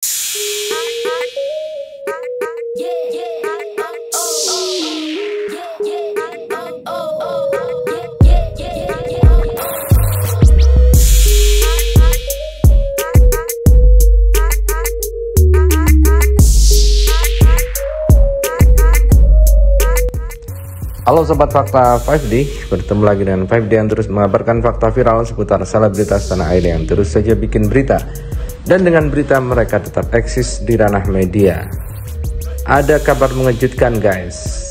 Halo Sobat Fakta 5D, bertemu lagi dengan 5D yang terus mengabarkan fakta viral seputar selebritas tanah air yang terus saja bikin berita. Dan dengan berita mereka tetap eksis di ranah media. Ada kabar mengejutkan guys.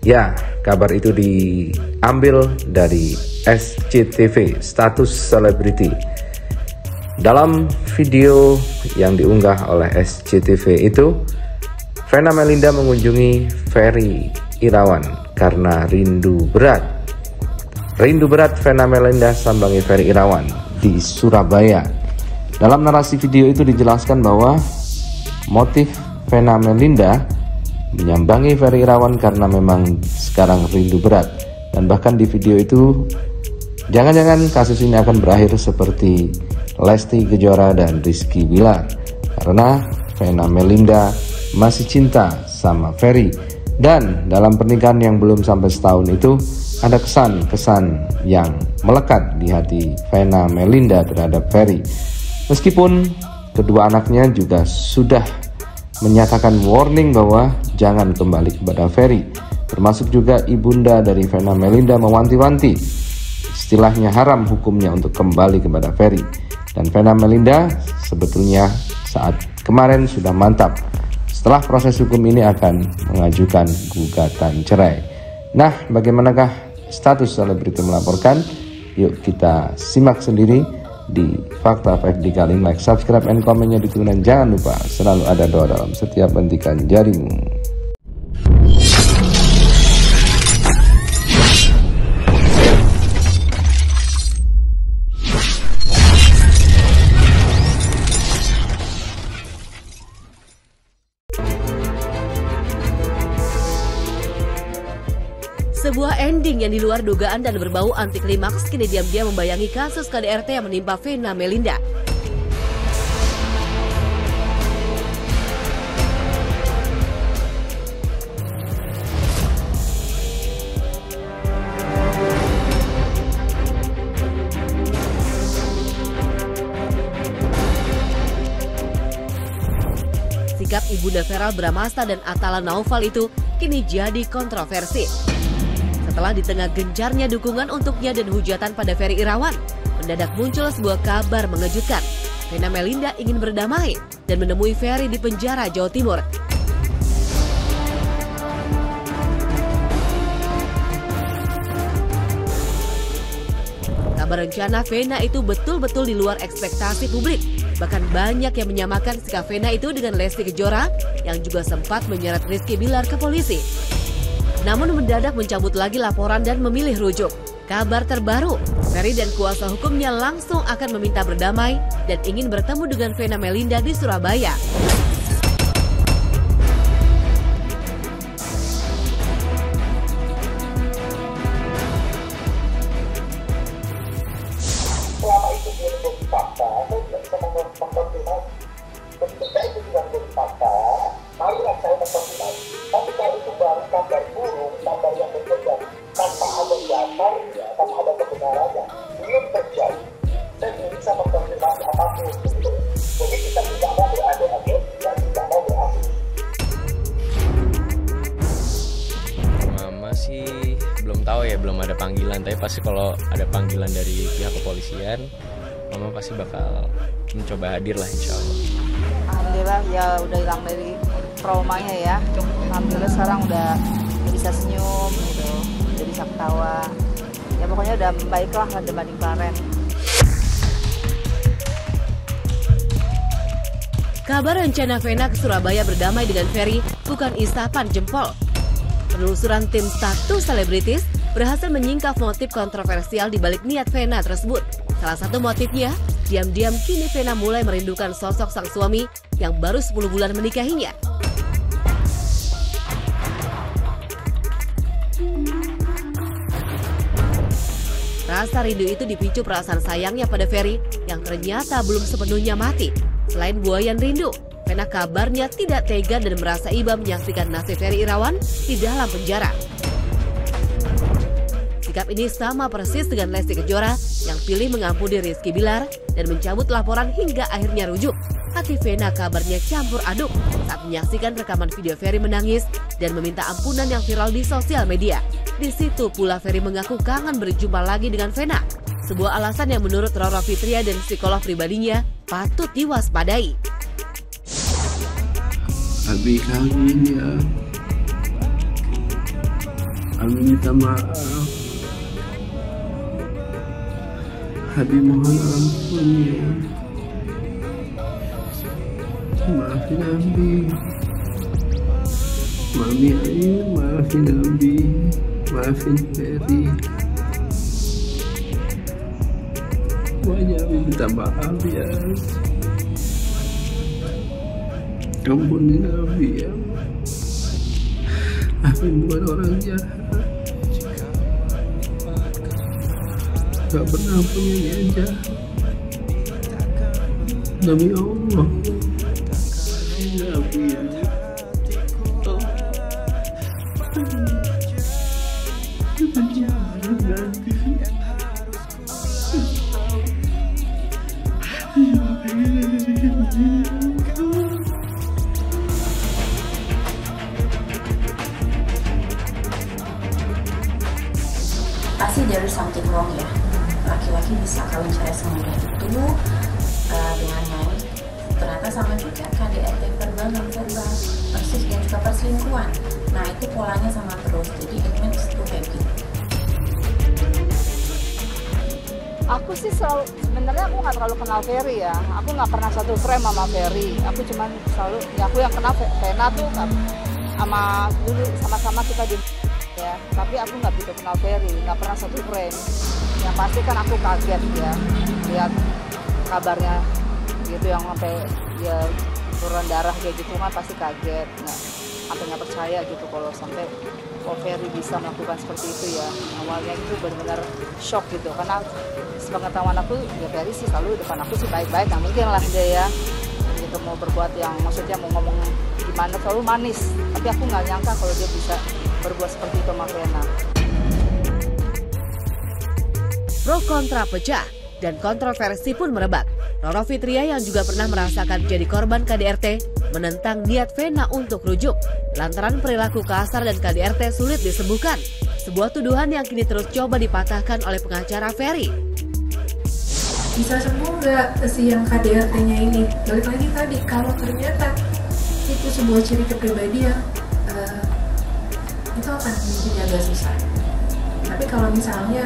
Ya, kabar itu diambil dari SCTV, status selebriti. Dalam video yang diunggah oleh SCTV itu, Vena Melinda mengunjungi Ferry Irawan karena rindu berat. Rindu berat Vena Melinda sambangi Ferry Irawan di Surabaya. Dalam narasi video itu dijelaskan bahwa motif Vena Melinda menyambangi Ferry Irawan karena memang sekarang rindu berat. Dan bahkan di video itu, jangan-jangan kasus ini akan berakhir seperti Lesti Kejora dan Rizky Bilar, karena Vena Melinda masih cinta sama Ferry. Dan dalam pernikahan yang belum sampai setahun itu, ada kesan-kesan yang melekat di hati Vena Melinda terhadap Ferry. Meskipun kedua anaknya juga sudah menyatakan warning bahwa jangan kembali kepada Ferry. Termasuk juga ibunda dari Vena Melinda mewanti-wanti, istilahnya haram hukumnya untuk kembali kepada Ferry. Dan Vena Melinda sebetulnya saat kemarin sudah mantap. Setelah proses hukum ini akan mengajukan gugatan cerai. Nah, bagaimanakah status selebriti melaporkan? Yuk kita simak sendiri di Fakta 5D kali ini. Like, subscribe, and komennya ditunggu. Dan jangan lupa selalu ada doa dalam setiap hentikan jarimu. Sebuah ending yang di luar dugaan dan berbau anti klimaks kini diam-diam membayangi kasus KDRT yang menimpa Vena Melinda. Sikap Ibunda Vera Bramasta dan Atala Naufal itu kini jadi kontroversi. Setelah di tengah gencarnya dukungan untuknya dan hujatan pada Ferry Irawan, mendadak muncul sebuah kabar mengejutkan. Vena Melinda ingin berdamai dan menemui Ferry di penjara Jawa Timur. Kabar rencana Vena itu betul-betul di luar ekspektasi publik. Bahkan banyak yang menyamakan sikap Vena itu dengan Lesti Kejora yang juga sempat menyeret Rizky Bilar ke polisi. Namun mendadak mencabut lagi laporan dan memilih rujuk. Kabar terbaru, Ferry dan kuasa hukumnya langsung akan meminta berdamai dan ingin bertemu dengan Vena Melinda di Surabaya. Selama itu dia menjadi fakta, saya tidak bisa mengkonfirmasi. Ketika itu tidak menjadi fakta, marilah saya mengkonfirmasi. Tapi kalau itu baru kabar burung, kabar yang berbeda, tanpa ada dasarnya, tanpa ada kebenarannya, belum terjadi. Saya tidak bisa mengkonfirmasi apapun. Jadi kita tidak mau berada-ada dan tidak mau berasing. Mama sih belum tahu ya, belum ada panggilan. Tapi pasti kalau ada panggilan dari pihak kepolisian, Mama pasti bakal mencoba hadir lah, insya Allah. Alhamdulillah ya udah hilang dari traumanya ya. Alhamdulillah sekarang udah bisa senyum gitu, udah bisa ketawa. Ya pokoknya udah baik lah dibanding kemarin. Kabar rencana Vena ke Surabaya berdamai dengan Ferry bukan isapan jempol. Penelusuran tim status selebritis berhasil menyingkap motif kontroversial di balik niat Vena tersebut. Salah satu motifnya, diam-diam kini Vena mulai merindukan sosok sang suami yang baru 10 bulan menikahinya. Rasa rindu itu dipicu perasaan sayangnya pada Ferry yang ternyata belum sepenuhnya mati. Selain buayan rindu, Vena kabarnya tidak tega dan merasa iba menyaksikan nasib Ferry Irawan di dalam penjara. Sikap ini sama persis dengan Lesti Kejora yang pilih mengampuni Rizky Bilar dan mencabut laporan hingga akhirnya rujuk. Hati Vena kabarnya campur aduk saat menyaksikan rekaman video Ferry menangis dan meminta ampunan yang viral di sosial media. Di situ pula Ferry mengaku kangen berjumpa lagi dengan Vena. Sebuah alasan yang menurut Roro Fitria dan psikolog pribadinya patut diwaspadai. Abi kangen ya. Abi minta maaf. Abi mohon ampun ya. Maafin Abi. Mami ayo maafin Abi. Maafin Ferry. Semuanya Abi minta maaf ya. Ampunin Abi ya. Abi bukan orang jahat. Gak pernah punya niat jahat. Demi Allah. Abi ya. Pasti there is something wrong ya. Laki-laki bisa kawin cerai semuanya itu dengan naik. Ternyata sama juga KDRT verbal dan verbal, persis dan juga perselingkuhan. Nah itu polanya sama terus. Jadi it means itu kayak gitu. Aku sih sebenarnya aku nggak terlalu kenal Ferry ya. Aku nggak pernah satu frame sama Ferry. Aku cuman selalu, ya aku yang kenal Vena tuh sama dulu sama-sama kita di ya. Tapi aku nggak begitu kenal Ferry, nggak pernah satu frame. Yang pasti kan aku kaget ya lihat kabarnya gitu yang sampai dia turun darah kayak gitu kan pasti kaget. Nggak percaya gitu kalau sampai Ferry bisa melakukan seperti itu ya. Awalnya itu benar-benar shock gitu karena sepengetahuan aku ya Ferry sih selalu depan aku sih baik-baik, nggak mungkin lah dia ya gitu mau berbuat yang maksudnya mau ngomong gimana selalu manis, tapi aku nggak nyangka kalau dia bisa berbuat seperti itu sama Vena. Pro kontra pecah dan kontroversi pun merebak. Roro Fitria yang juga pernah merasakan jadi korban KDRT menentang niat Vena untuk rujuk lantaran perilaku kasar dan KDRT sulit disembuhkan. Sebuah tuduhan yang kini terus coba dipatahkan oleh pengacara Ferry. Bisa sembuh nggak si yang KDRT-nya ini? Balik lagi tadi, kalau ternyata itu sebuah ciri kepribadian, itu akan menjadi agak susah. Tapi kalau misalnya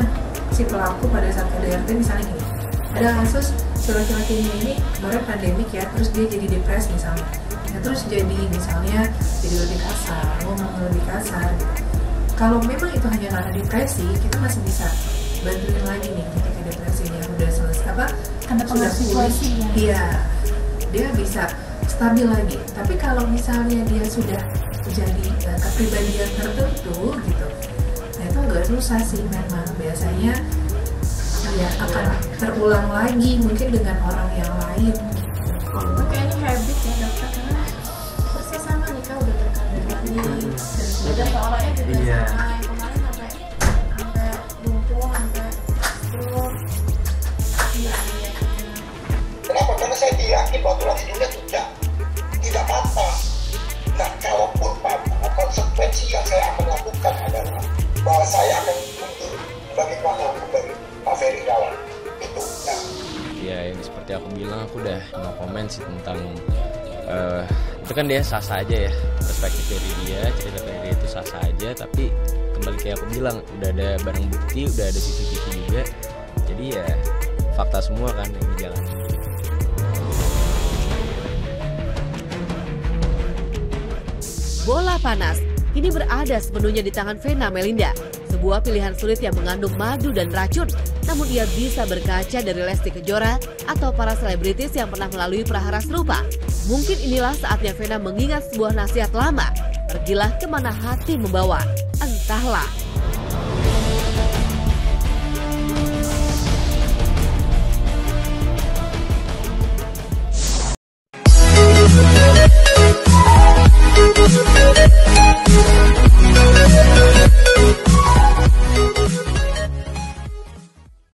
si pelaku pada saat KDRT misalnya gini, ada kasus si laki-lakinya ini kemarin pandemik ya, terus dia jadi depres misalnya, ya, terus jadi misalnya jadi lebih kasar, ngomong lebih kasar. Kalau memang itu hanya karena depresi, kita masih bisa bantuin lagi nih ketika depresinya udah selesai karena sudah pulih, iya dia bisa stabil lagi. Tapi kalau misalnya dia sudah jadi kepribadian tertentu gitu, nah itu agak susah sih memang. Biasanya ya akan terulang lagi mungkin dengan orang yang lain. Kayaknya habit ya dokter, karena persis sama nih kau udah berkali-kali dan orangnya juga sama. Kemarin sampai lumpuh, sampai stroke. Kenapa? Karena saya yakin bahwa tulang hidungnya tidak patah. Nah, kalaupun patah, konsekuensi yang saya akan lakukan adalah bahwa saya akan mundur sebagai kuasa hukum dari Pak Ferry Irawan. Itu. Nah. Ya, yang seperti aku bilang, aku udah no comment sih tentang itu kan dia sah-sah aja ya, perspektif dari dia, cerita dari dia itu sah-sah aja. Tapi kembali kayak aku bilang, udah ada barang bukti, udah ada CCTV juga. Jadi ya fakta semua kan yang dijalani. Bola panas kini berada sepenuhnya di tangan Vena Melinda. Sebuah pilihan sulit yang mengandung madu dan racun. Namun ia bisa berkaca dari Lesti Kejora atau para selebritis yang pernah melalui prahara serupa. Mungkin inilah saatnya Vena mengingat sebuah nasihat lama. Pergilah kemana hati membawa, entahlah.